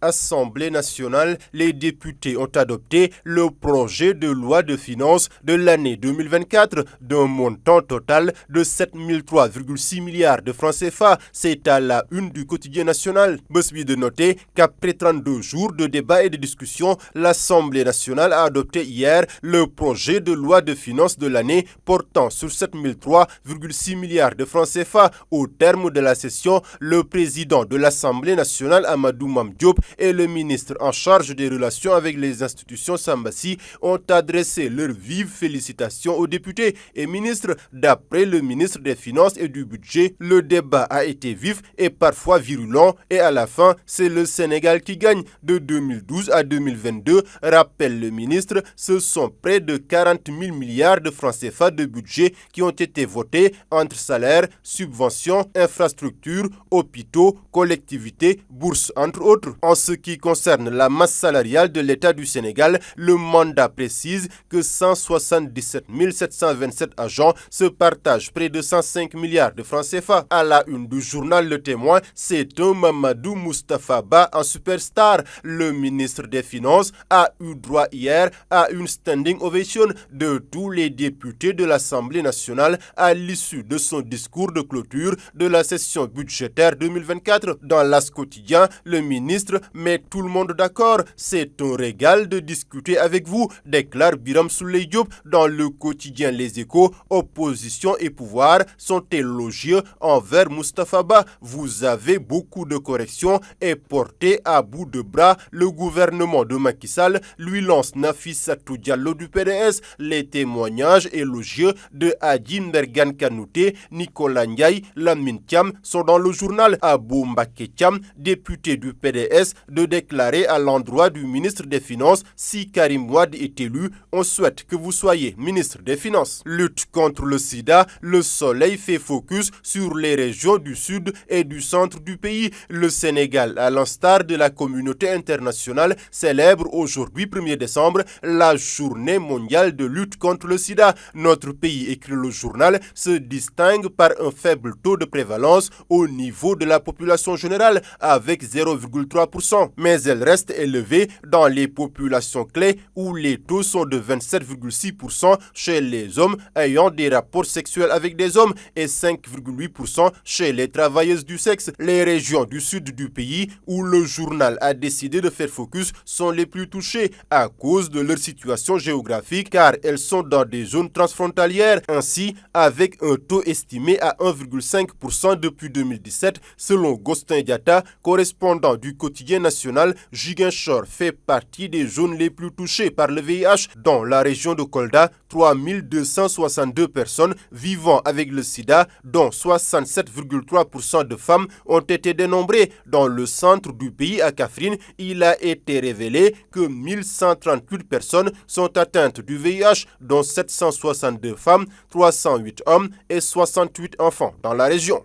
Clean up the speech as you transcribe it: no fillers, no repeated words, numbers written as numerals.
Assemblée nationale, les députés ont adopté le projet de loi de finances de l'année 2024 d'un montant total de 7 003,6 milliards de francs CFA. C'est à la une du quotidien national. Besbi de noter qu'après 32 jours de débats et de discussions, l'Assemblée nationale a adopté hier le projet de loi de finances de l'année portant sur 7 003,6 milliards de francs CFA. Au terme de la session, le président de l'Assemblée nationale, Amadou Mame Diop, et le ministre en charge des relations avec les institutions Sambassi ont adressé leurs vives félicitations aux députés et ministres. D'après le ministre des Finances et du Budget, le débat a été vif et parfois virulent et à la fin, c'est le Sénégal qui gagne. De 2012 à 2022, rappelle le ministre, ce sont près de 40 000 milliards de francs CFA de budget qui ont été votés entre salaires, subventions, infrastructures, hôpitaux, collectivités, bourses, entre autres. En ce qui concerne la masse salariale de l'État du Sénégal, le mandat précise que 177 727 agents se partagent près de 105 milliards de francs CFA. À la une du journal Le Témoin, c'est un Mamadou Moustapha Ba en superstar. Le ministre des Finances a eu droit hier à une standing ovation de tous les députés de l'Assemblée nationale à l'issue de son discours de clôture de la session budgétaire 2024. Dans l'As quotidien, le ministre met tout le monde d'accord. C'est un régal de discuter avec vous, déclare Biram Souleye Diop. Dans le quotidien Les Échos, opposition et pouvoir sont élogieux envers Moustapha Ba. Vous avez beaucoup de corrections et porté à bout de bras le gouvernement de Macky Sall, lui lance Nafissatou Diallo du PDS. Les témoignages élogieux de Adji Mbergane Kanouté, Nicolas Ndiaye, Lamine Thiam sont dans le journal. Abou Mbacké Thiam, député du PDS, de déclarer à l'endroit du ministre des Finances: si Karim Wade est élu, on souhaite que vous soyez ministre des Finances. Lutte contre le sida, Le Soleil fait focus sur les régions du sud et du centre du pays. Le Sénégal, à l'instar de la communauté internationale, célèbre aujourd'hui 1er décembre la journée mondiale de lutte contre le sida. Notre pays, écrit le journal, se distingue par un faible taux de prévalence au niveau de la population générale avec 0,3%. Mais elle reste élevée dans les populations clés où les taux sont de 27,6% chez les hommes ayant des rapports sexuels avec des hommes et 5,8% chez les travailleuses du sexe. Les régions du sud du pays où le journal a décidé de faire focus sont les plus touchées à cause de leur situation géographique car elles sont dans des zones transfrontalières. Ainsi, avec un taux estimé à 1,5% depuis 2017, selon Gostin Diatta, correspondant du quotidien national, Ziguinchor fait partie des zones les plus touchées par le VIH. Dans la région de Kolda, 3262 personnes vivant avec le sida, dont 67,3% de femmes, ont été dénombrées. Dans le centre du pays, à Kaffrine, il a été révélé que 1138 personnes sont atteintes du VIH, dont 762 femmes, 308 hommes et 68 enfants dans la région.